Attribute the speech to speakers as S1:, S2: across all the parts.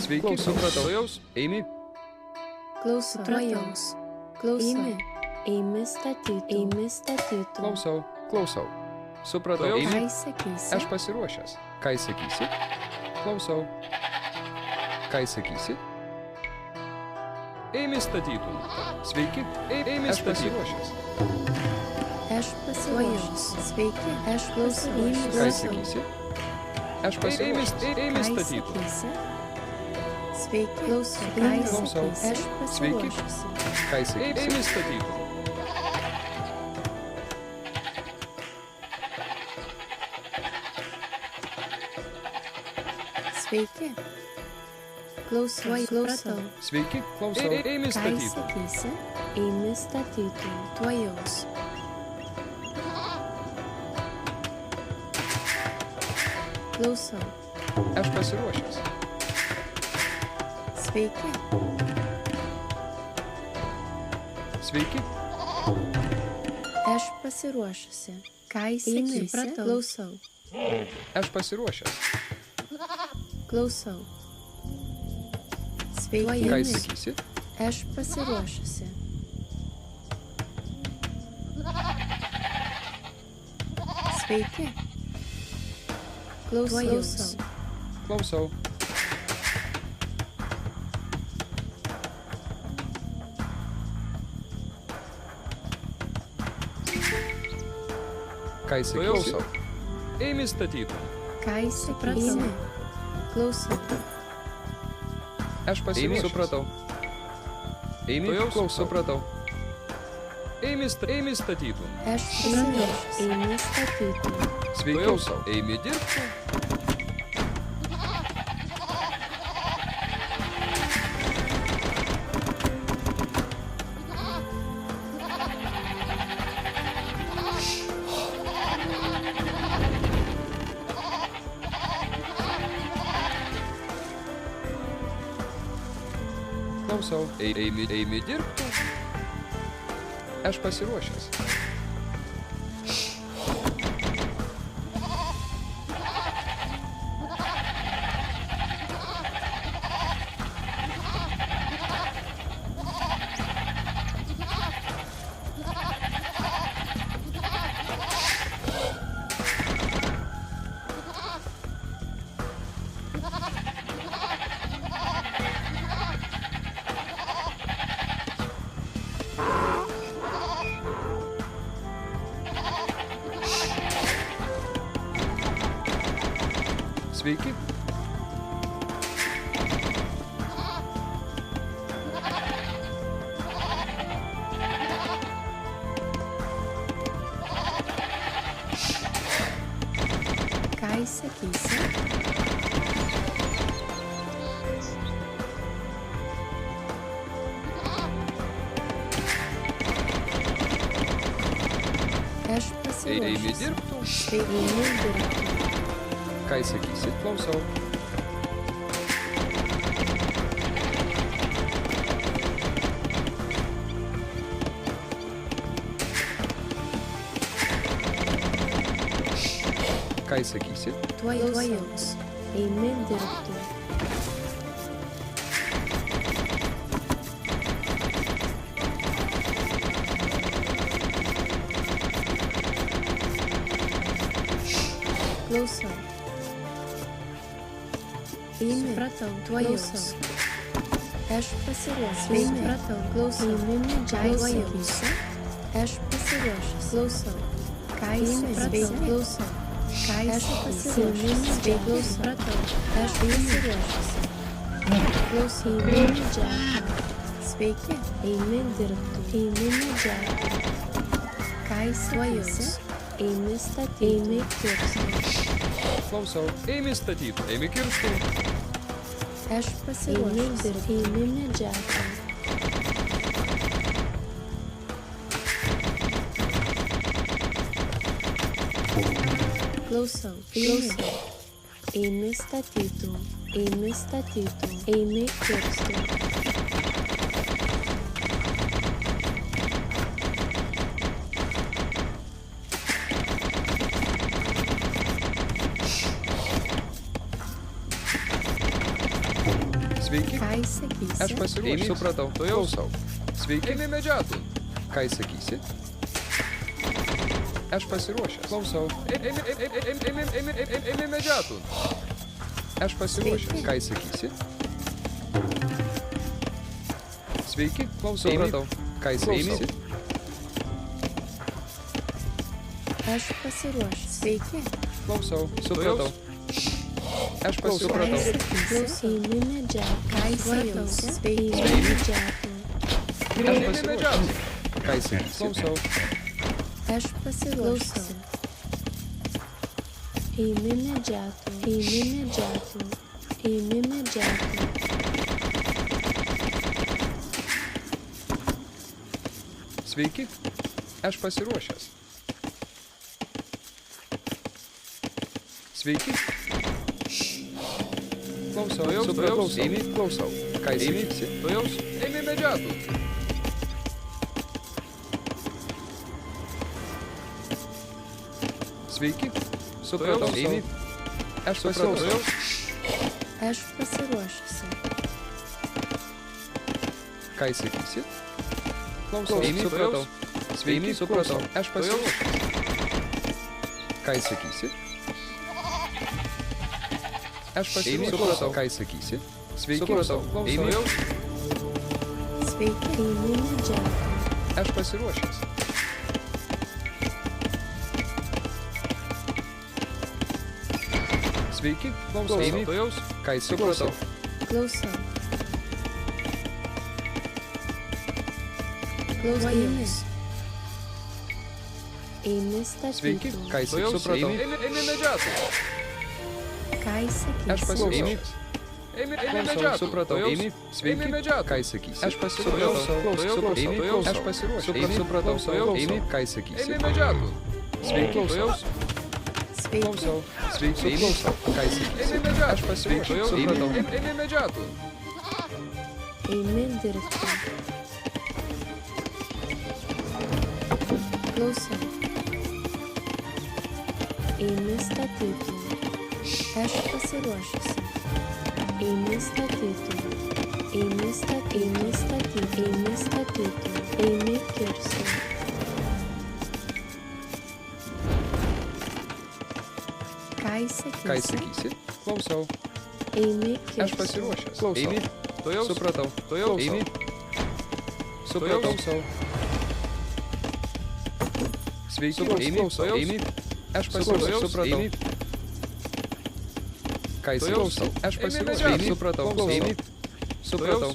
S1: Sveiki, supratau. Jaus, eimi.
S2: Klausau. Tuojaus. Klausau. Eimi statytų.
S1: Klausau. Supratau,
S2: Ką
S1: eimi.
S2: įsakysi?
S1: Aš pasiruošęs. Ką įsakysi? Klausau. Ką įsakysi? Eimi statytum. Sveiki, eimi
S3: Aš
S1: pasiruošęs.
S2: Aš pasiruošęs. Sveiki. Aš klausau. Eimi
S1: Ką įsakysi? Aš pasiruošęs. Eimi
S2: Ką
S1: statytum.
S2: įsakysi? Sveiki. Klausau. Ką
S1: Klausau.
S2: įsakysi? Aš
S1: Sveiki.
S2: pasiruošęs.
S1: Ką įsakysi? Eimi statytum.
S2: Sveiki. Klausau.
S1: Sveiki, klausau. Eimi
S2: Ką
S1: statytum.
S2: įsakysi? Eimi statytų. Tuojaus. Klausau.
S1: Aš pasiruošęs.
S2: Sveiki.
S1: Sveiki,
S2: Aš pasiruošusi. Ką įsakysi? Klausau.
S1: aš pasiruošęs.
S2: Klausau. Sveiki.
S1: Ką įsakysi?
S2: Aš pasiruošusi. Sveiki. Klausau.
S1: Klausau. Ką įsakysi? Klausau. Eimi statytum.
S2: Ką įsakysi? Klausau.
S1: Aš pasiruošęs. Supratau. Eimi, klausau. Supratau. Eimi statytum.
S2: Aš pasiruošusi. Eimi statytų.
S1: Sveiki, klausau. Eimi dirbti. Klausau. Eimi dirbti. Aš pasiruošęs. Sveiki.
S2: Ką įsakysi? Aš
S1: Eimi
S2: pasiruošusi.
S1: dirbti.
S2: Sveiki. Eimi dirbti.
S1: Ką įsakysi? Klausau. Ką įsakysi?
S2: Tuojaus. Eimi dirbti. Klausau. Eimi. Supratau. Tuojaus. Aš pasiruošusi. Eimi. Supratau. Klausau. Eimi medžiagos. Aš pasiruošusi. Klausau. Ką įsakysi? Klausau. Ką aš pasiruošusi? Supratau. Aš pasiruošusi. Klausau. Eimi medžiagos. Sveiki. Eimi dirbti. Eimi medžiagos. Ką įsakysi? Eimi statyti. Eimi kirsti.
S1: Klausau. Eimi statyti. Eimi kirsti.
S2: Aš pasiruošusi. Eimi medžiagą. Klausau. Eimi statytų. Eimi statytų. Eimi kirsti.
S1: Sveiki.
S2: Ką įsakysi?
S1: Aš pasiruošęs. Supratau. Klausau. Sveiki. Eimi medžioti. Ką įsakysi? Aš pasiruošęs. Klausau. Eimi medžioti. Aš pasiruošęs. Ką įsakysi? Sveiki. Klausau. Supratau. Ką įsakysi?
S2: Aš pasiruošęs. Sveiki.
S1: Klausau. Supratau. Aš pasipratau.
S2: Eimi medžioti. Ką įsakysi? Eimi medžioti.
S1: Aš pasiruošęs. Ką įsakysi? Klausau.
S2: Aš pasiruošęs. Eimi medžioti. Eimi medžioti. Eimi medžioti.
S1: Sveiki. Aš pasiruošęs. Sveiki. Klausau. Supratau. Eimi. Klausau. Ką įsakysi? Eimi medžioti. Sveiki. Supratau. Eimi. Aš supratau.
S2: Aš pasiruošęs.
S1: Ką įsakysi? Klausau. Eimi. Supratau. Sveiki. Supratau. Aš pasiruošęs. Ką įsakysi? Aš supratau. Ką įsakysi? Sveiki. Supratau. Eimi.
S2: Sveiki. Eimi medžioti.
S1: Aš pasiruošęs. Sveiki. Klausau. Eimi. Ką įsakysi?
S2: Klausau. Klausymis. Eimi
S1: Sveiki.
S2: statyti.
S1: Ką įsakysi? Supratau. Eimi medžioti.
S2: Ką įsakysi?
S1: Aš pasiruošęs. Eimi medžioti. Supratau. Eimi. Sveiki. Medžioti. Ką įsakysi? Aš pasiruošęs. Klausau. Eimi. Aš pasiruošęs. Supratau. Eimi. Ką įsakysi? Eimi medžioti. Sveiki.
S2: Sveiki.
S1: Klausau. Sveiki. Klausau. Ką įsakysi? Eimi medžioti. Aš pasiruošęs. Supratau. Eimi medžioti.
S2: Eimi dirbti. Klausau. Eimi statyti. Aš pasiruošęs. Eimi statyti. Eimi statyti. Eimi statyti. Eimi statyti. Eimi kirsti. Ką
S1: Ką
S2: įsakysi?
S1: įsakysi? Klausau.
S2: Eimi kirsti.
S1: Aš pasiruošęs. Klausau. Eimi. Supratau. Eimi. Supratau. Sveiki. Eimi. Eimi. Aš pasiruošęs. Supratau. Ką įsakysi? Aš pasiruošęs. Eimi. Supratau. Eimi. Supratau.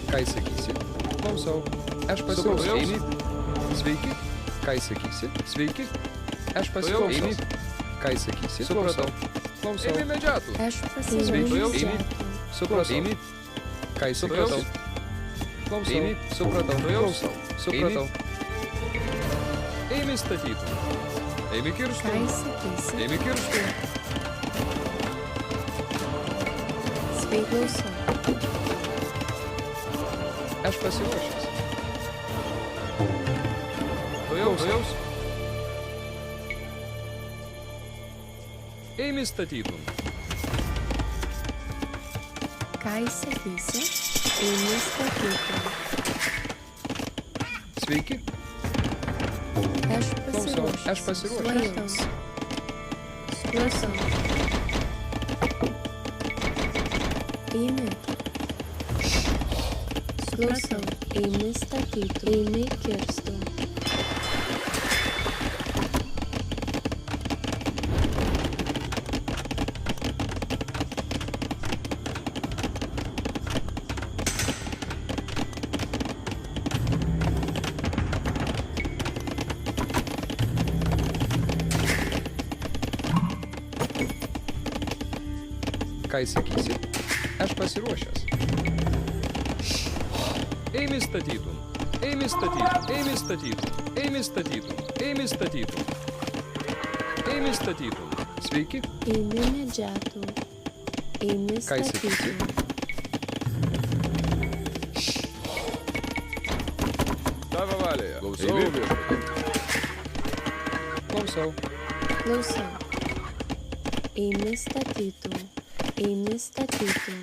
S1: Ką įsakysi? Klausau. Aš pasiruošęs. Eimi. Sveiki. Ką įsakysi? Sveiki. Aš pasiruošęs. Eimi. Ką įsakysi? Supratau. Klausau. Eimi medžioti.
S2: Aš pasiruošęs.
S1: Supratau. Eimi. Ką įsakysi? Klausau. Eimi. Supratau. Klausau. Supratau. Eimi statyti. Eimi kirsti.
S2: Ką įsakysi?
S1: Eimi kirsti.
S2: Sveiki. Klausau.
S1: Aš pasiruošęs. Tuojaus. Eimi statytum.
S2: Ką įsakysi? Eimi statyti.
S1: Sveiki.
S2: Aš
S1: Klausau.
S2: pasiruošęs.
S1: Aš pasiruošęs.
S2: Klausau. Eimi. Klausau. Eimi statyti. Eimi kirsti.
S1: Ką įsakysi? Aš pasiruošęs. Eimi statytum. Eimi statytum. Eimi statytum. Eimi statytum. Eimi statytum. Eimi statytum. Sveiki.
S2: Eimi medžioti. Eimi
S1: Ką įsakysi?
S2: statyti.
S3: Tavo valioje. Klausau.
S1: Eimi. Klausau.
S2: Klausau. Eimi statyti. Eimi statyti.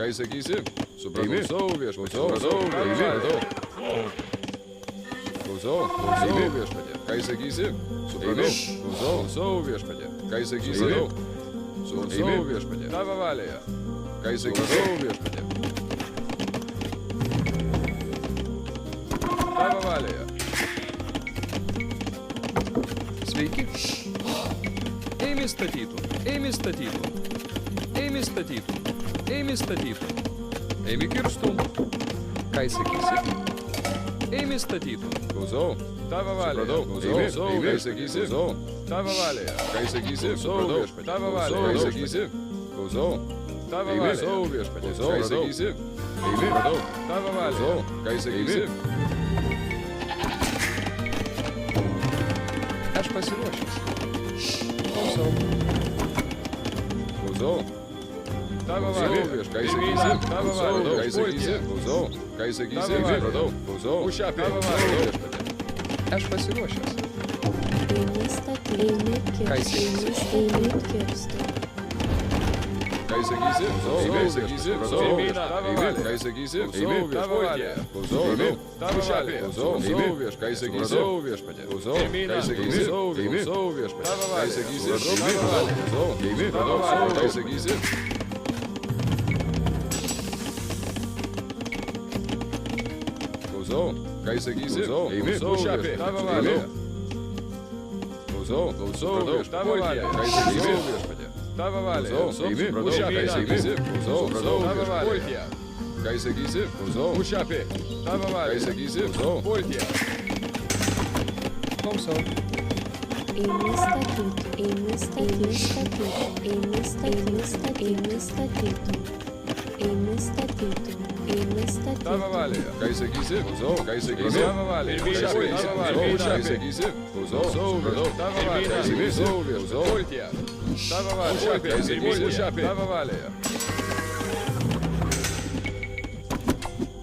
S3: Ką įsakysi? Supratau viešpatie. Supratau viešpatie. Ką įsakysi? Supratau viešpatie. Ką įsakysi? Supratau viešpatie. Tavo valioje. Ką įsakysi? Viešpatie. Tavo valioje.
S1: Sveiki. Eimi statytų. Eimi statytų. Eimi statytų. Eimi statytų. Eimi kirstų. Ką įsakysi? Eimi statytų.
S3: Klausau. Tavo valioje. Klausau. Ką įsakysi? Tavo valioje. Ką įsakysi? Viešpatie. Tavo valioje. Ką įsakysi? Klausau. Tavo valioje. Viešpatie. Ką įsakysi? Tavo valioje. Ką įsakysi?
S1: Aš pasiruošęs. Klausau.
S3: Klausau. Tavo valioje. Ką įsakysi? Tavo valioje. Ką įsakysi? Klausau. Ką įsakysi? Klausau. Užšapė. Tavo valioje. Viešpatie.
S1: Aš pasiruošęs.
S2: Eimi statyti. Eimi kirstų. Eimi kirstų.
S3: Ką įsakysi? Ką įsakysi? Ką įsakysi? Tavo valioje. Klausau. Tavo valioje. Klausau. Ką įsakysi? Viešpatie. Klausau. Ką įsakysi? Klausau viešpatie. Ką įsakysi? Klausau. Ką įsakysi? Klausau. Ką įsakysi? Užšapė. Tavo valioje. Klausau. Viešpatie. Tavo valioje. Ką įsakysi? Viešpatie. Tavo valioje. Užšapė. Ką įsakysi? Klausau. Tavo valioje. Ką įsakysi? Klausau. Užšapė. Tavo valioje. Ką įsakysi? Klausau.
S1: Klausau.
S2: Eimi statyti. Eimi statyti. Eimi statyti. Eimi statyti. Eimi statyti. Eimi statyti.
S3: Tavo valioje. Ką įsakysi? Klausau. Ką įsakysi? Tavo valioje. Užšapė. Tavo valioje. Ką įsakysi? Klausau. Tavo valioje. Ką įsakysi? Klausau. Tavo valioje. Ką įsakysi? Tavo valioje.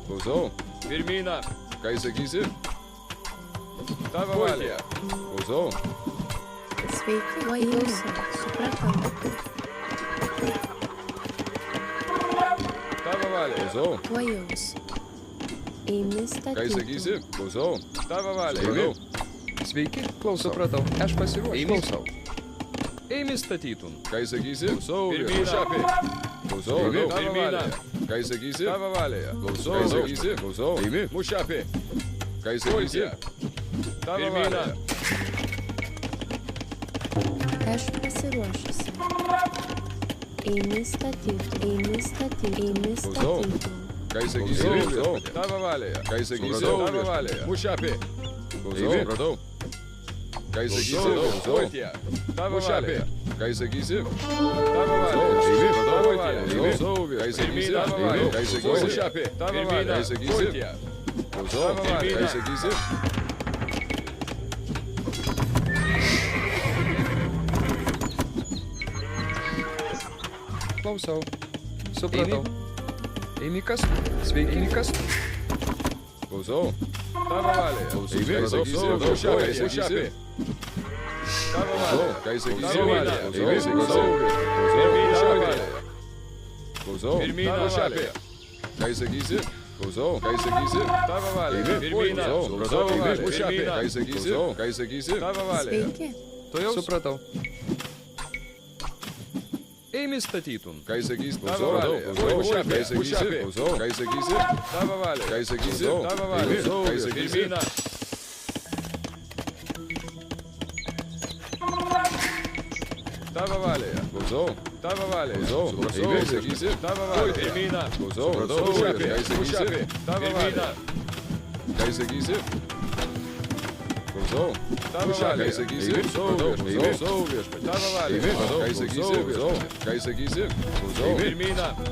S3: Klausau. Pirmyną. Ką įsakysi? Tavo valioje. Klausau.
S2: Sveiki. Klausau. Supratau.
S3: Tavo valioje. Klausau.
S2: Tuojaus. Eimi
S3: Ką
S2: statyti.
S3: įsakysi? Klausau. Tavo valioje.
S1: Sveiki. Klausau. Supratau. Aš pasiruošęs. Klausau. Eimi statytum.
S3: Ką įsakysi? Klausau. Užšapė. Klausau. Tavo valioje. Ką įsakysi? Tavo valioje. Klausau. Ką įsakysi? Klausau. Užšapė. Ką įsakysi? Tavo valioje.
S2: Aš pasiruošęs. Eimi statyti. Eimi statyti. Eimi statyti.
S3: Ką įsakysi? Klausau. Tavo valioje. Ką įsakysi? Tavo valioje. Užšapė. Klausau. Supratau. Ką įsakysi? Klausau. Tavo valioje. Ką įsakysi? Tavo valioje. Tavo valioje. Klausau. Ką įsakysi? Tavo valioje. Ką įsakysi? Užšapė. Tavo valioje. Ką įsakysi? Klausau. Ką įsakysi?
S1: Klausau. Supratau. Eimi kas? Sveiki. Eimi kas?
S3: Klausau. Tavo valioje. Klausau. Ką įsakysi? Užšapė. Tavo valioje. Ką įsakysi? Klausau. Klausau. Užšapė. Ką įsakysi? Klausau. Ką įsakysi? Tavo valioje. Klausau. Užšapė. Ką įsakysi? Ką įsakysi? Tavo valioje.
S2: Sveiki.
S1: Tuojaus. Supratau. Eimi statytum.
S3: Ką įsakysi? Klausau. Užšapė. Ką įsakysi? Klausau. Ką įsakysi? Tavo valioje. Ką įsakysi? Tavo valioje. Ką įsakysi? Tavo valioje. Klausau. Tavo valioje. Klausau. Ką įsakysi? Tavo valioje. Klausau. Užšapė. Ką įsakysi? Tavo valioje. Ką įsakysi? Klausau. Tavo valioje. Ką įsakysi? Klausau viešpatie. Tavo valioje. Ką įsakysi? Ką įsakysi? Klausau.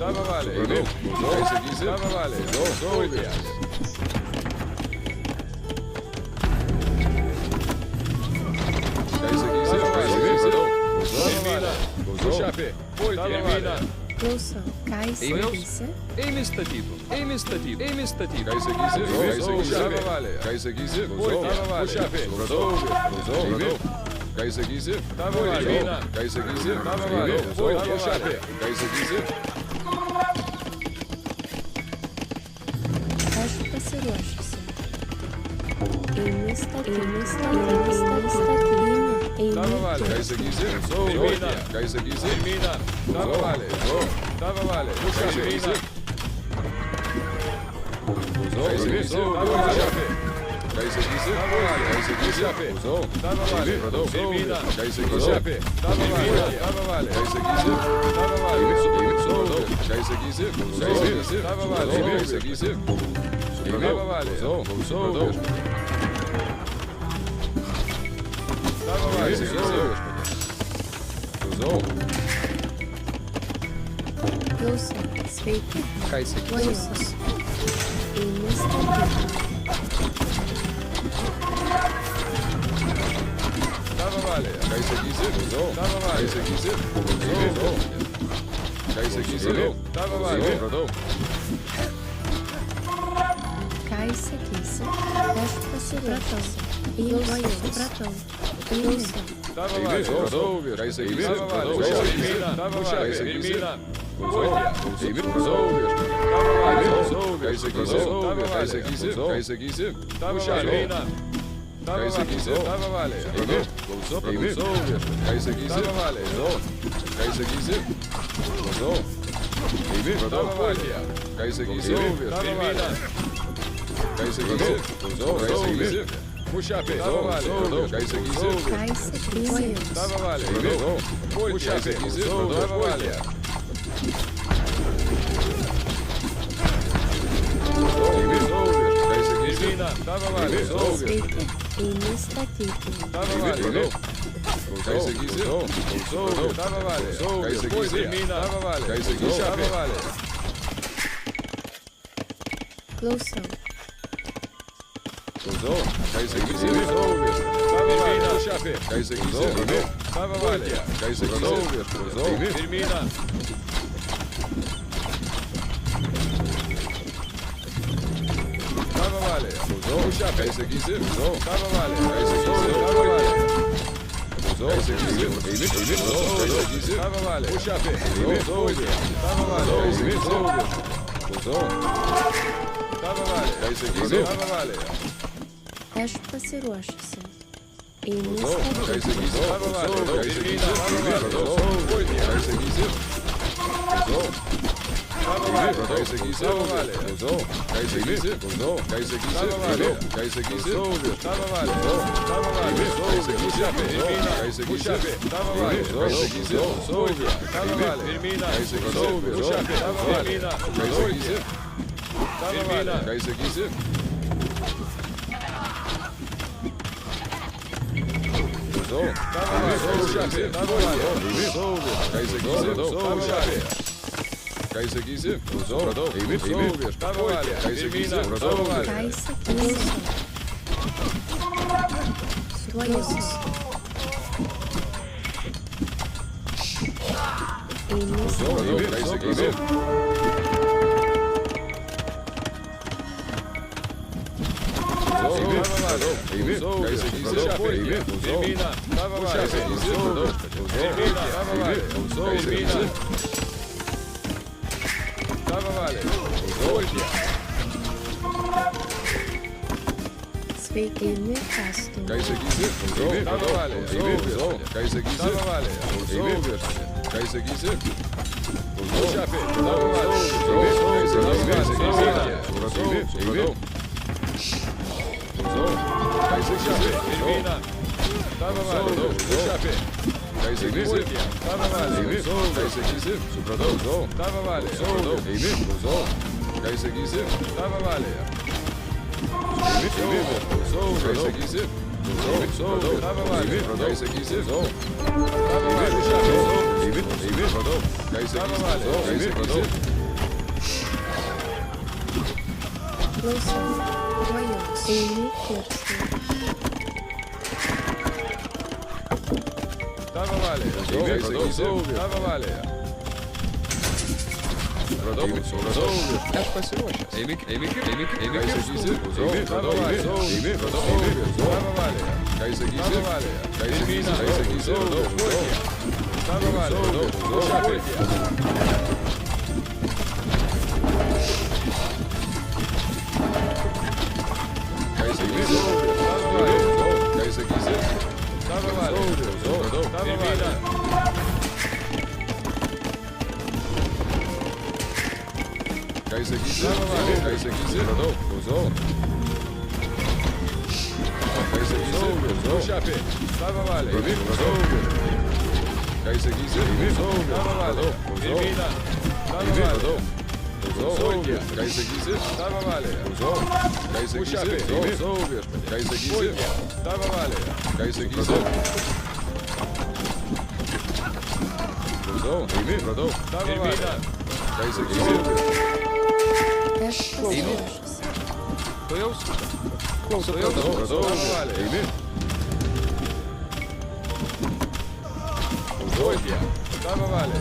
S3: Tavo valioje. Klausau. Ką įsakysi? Tavo valioje. Klausau viešpatie. Užšapė.
S2: Klausau. Ką įsakysi?
S1: Eimi statytum. Eimi statytum. Eimi statytum.
S3: Ką įsakysi? Tavo valioje. Ką įsakysi? Užšapė. Klausau. Ką įsakysi? Tavo valioje. Ką įsakysi? Tavo valioje. Užšapė. Ką įsakysi?
S2: pasiruošusi. Eini statyti.
S3: Tavo valia. Kai sakysi, pirmyną. Kai sakysi, pirmyną. Tavo valia. Tavo valia. Kai sakysi. Kai sakysi, tavo valia. Kai sakysi, tavo valia. Kai sakysi, tavo valia. Pirmyną. Kai sakysi, tavo valia. Tavo valia. Kai sakysi, tavo valia. Kai sakysi, tavo valia. Kai sakysi, tavo valia. Tavo valia.
S2: Klausau. Sveiki.
S1: Ką įsakysi?
S2: Važiuos. Eini statyti.
S3: Tavo valia. Kai sakysi, tavo valia. Kai sakysi, kai sakysi, tavo valia.
S2: Ką įsakysi? Aš pasiruošusi. Einu. Supratau. Klausau.
S3: Tavo valia. Kai sakysi, tavo valia. Kai sakysi, tavo valia. Kai sakysi, Kai sakysi, tavo valia. Kai sakysi, tavo valia. Kai sakysi, tavo valia. Kai sakysi, tavo valia. Kai sakysi, tavo valia. Kai sakysi, pušapė, tavo valia. Kai sakysi, tavo valia. Pušapė, tavo valia. Kai sakysi, tavo valia.
S2: Sveiki. Eini statyti.
S3: Tavo valia. Kai sakysi, tavo valia. Kai sakysi, tavo valia. Kai sakysi, tavo valia.
S2: Klausau.
S3: Kai sakysi, tavo valia. Pušapė. Kai sakysi, tavo valia. Kai sakysi, pirmyną. Tavo valia. Pušapė. Kai sakysi, tavo valia. Kai sakysi, tavo valia. Kai sakysi, tavo valia. Pušapė. Tavo valia. Kai sakysi, tavo valia. Kai sakysi, tavo valia.
S2: Aš pasiruošusi. Eini
S3: Kai
S2: statyti.
S3: sakysi, tavo valia. Kai sakysi, tavo valia. Kai sakysi, tavo valia. Kai sakysi, tavo valia. Kai sakysi, kai sakysi, tavo valia. Kai sakysi, tavo valia. Tavo valia. Kai sakysi, pirmyną. Kai sakysi, tavo valia. Kai sakysi, tavo valia. Pirmyną. Kai sakysi, pušapė, tavo valia. Kai sakysi, tavo valia. Kai sakysi, tavo valia. Pušapė, tavo valia. Kai sakysi, pušapė. Kai sakysi, tavo valia. Kai sakysi, tavo
S2: Ką
S3: valia.
S2: įsakysi? Suojuosi. Eini statyti.
S3: Kai sakysi, Kai sakysi, pirmyną. Tavo valia. Kai sakysi, pirmyną. Tavo valia. Kai sakysi, tavo valia.
S2: Sveiki. Eini kastu.
S3: Kai sakysi, tavo valia. Kai sakysi, tavo valia. Kai sakysi, pušapė, tavo valia. Kai sakysi, Kai sakysi, pirmyną. Tavo valia. Pušapė. Kai sakysi, tavo valia. Kai sakysi, tavo valia. Kai sakysi, tavo valia. Kai sakysi, tavo valia. Kai sakysi, tavo valia. Kai sakysi,
S2: Klausau. Važiuos. Eini kirsti.
S3: tavo valia. Kai sakysi, tavo valia.
S1: Aš pasiruošęs. Eimik.
S3: Kai sakysi, tavo valia. Tavo valia. Kai sakysi, kai sakysi, tavo valia. Pušapė. Ką įsakysi? Ką įsakysi? Pradau. Klausau. Ką įsakysi? Mušapė. Tavo valia. Klausau. Ką įsakysi? Tavo valia. Klausau. Tavo valia. Klausau. Ką įsakysi? Tavo valia. Klausau. Ką įsakysi? Klausau. Ką įsakysi? Tavo valia. Ką įsakysi? Klausau. Eimi. Pradau. Tavo valia. Ką įsakysi?
S2: Aš pasiruošusi.
S1: Tuojaus.
S3: Pradau. Tavo valia. Eimi. Klausau. Tavo valia.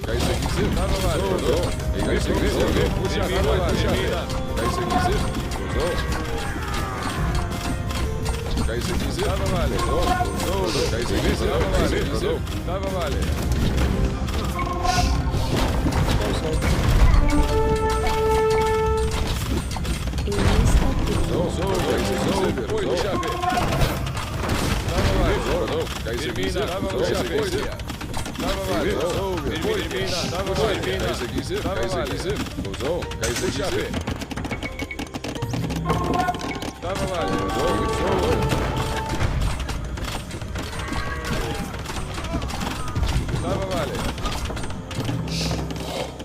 S3: Ką įsakysi? Tavo valia. Klausau. Ką įsakysi? Mušapė. Ką įsakysi? Klausau. Ką įsakysi? Tavo valia. Klausau. Ką įsakysi? Tavo valia. Tavo valia.
S2: Eini statyti.
S3: Klausau. Ką įsakysi? Mušapė. Tavo valia. Ką įsakysi? Tavo valia. Tavo valia. Tavo valia. Ką įsakysi? Ką įsakysi? Klausau. Ką įsakysi? Tavo valia. Klausau. Tavo valia.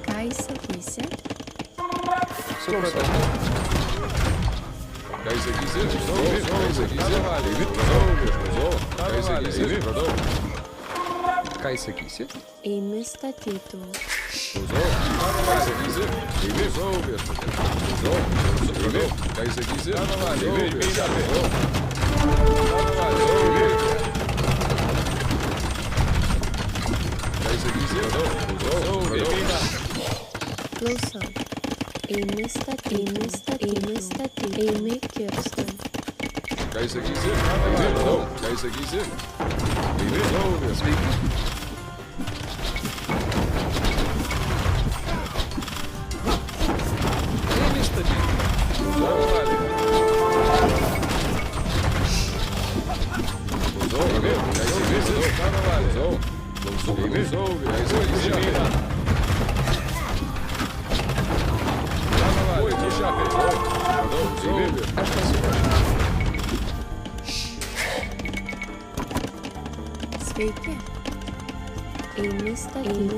S2: Ką įsakysi?
S1: Supratau.
S3: Ką įsakysi? Ką įsakysi? Tavo valia. Klausau. Ką įsakysi? Pradau.
S1: Ką įsakysi?
S2: Eini statytų.
S3: Klausau. Ką įsakysi? Eimi. Klausau. Supratau. Ką įsakysi? Tavo valia. Mušapė. Tavo valia. Ką įsakysi? Klausau.
S2: Klausau. Eini statyti. Eini statyti. Eini kirsti.
S3: Ką įsakysi? Pradau. Ką įsakysi? Eimi.
S1: Sveiki. Eimi statyti.
S3: Tavo valia. Klausau. Eimi. Ką įsakysi? Tavo valia. Klausau. Eimi. Ką įsakysi? Tavo valia. Mušapė. Pradau. Eimi.
S1: Aš pasiruošiu.
S2: Sveiki. Eini statyti.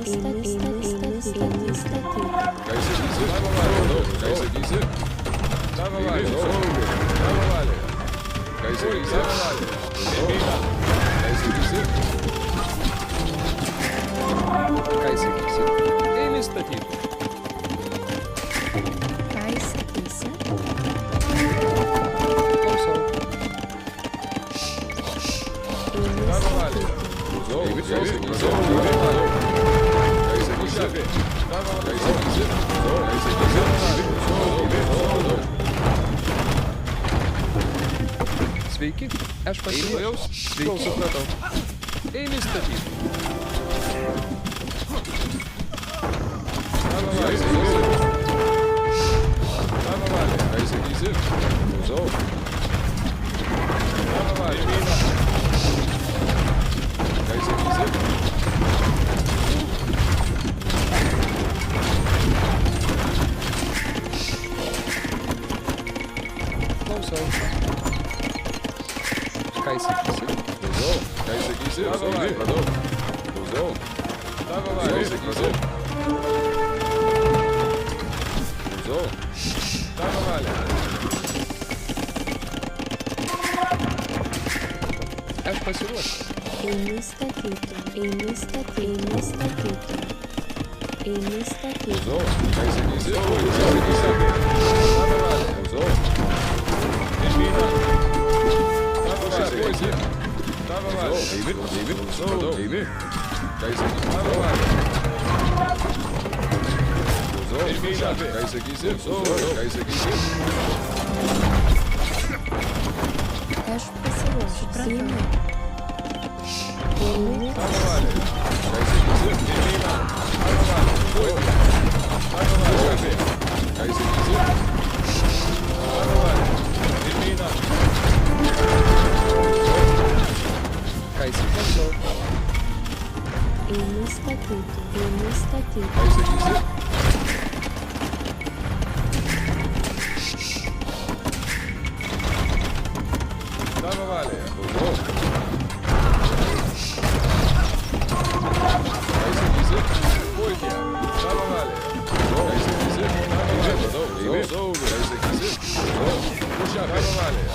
S2: Eini statyti.
S3: Ką įsakysi? Tavo valia. Ką įsakysi? Tavo valia. Tavo valia. Ką įsakysi? Tavo valia. Ką įsakysi?
S1: Ką įsakysi? Eimi statyti.
S2: Ką įsakysi?
S1: Klausau.
S2: Eini
S3: Tavo valia.
S2: statyti.
S3: Klausau. Ką įsakysi? Ką įsakysi? Tavo valia. Ką įsakysi?
S1: Sveiki. Aš pasiruošiu. Sveiki. Supratau. Eimi statyti.
S3: Tavo valia. Tavo valia. Ką įsakysi? Klausau. Tavo valia. Ką įsakysi?
S1: Klausau. Ką įsakysi?
S3: Klausau. Ką įsakysi? Tavo valia. Pradau. Klausau. Tavo valia. Ką įsakysi? Klausau. Tavo valia.
S1: Aš pasiruošiu.
S2: Eini statyti. Eini statyti. Eini statyti. Eini statyti.
S3: Klausau. Ką įsakysi? Ką įsakysi? Tavo valia. Klausau. Tavo valia. Tavo valia. Eimi. Klausau. Eimi. Ką įsakysi? Tavo valia. Klausau. Ką įsakysi? Ką įsakysi?
S2: Aš pasiruošiu. Eini. Eini.
S3: Tavo valia. Ką įsakysi? Tavo valia. Tavo valia. Ką įsakysi? Tavo valia.
S2: statyti.
S3: Ką įsakysi? Tavo valioje. Klausau. Ką įsakysi? Pulkė. Tavo valioje. Ką įsakysi? Tavo valioje. Klausau. Ką įsakysi? Mušapė. Tavo valioje.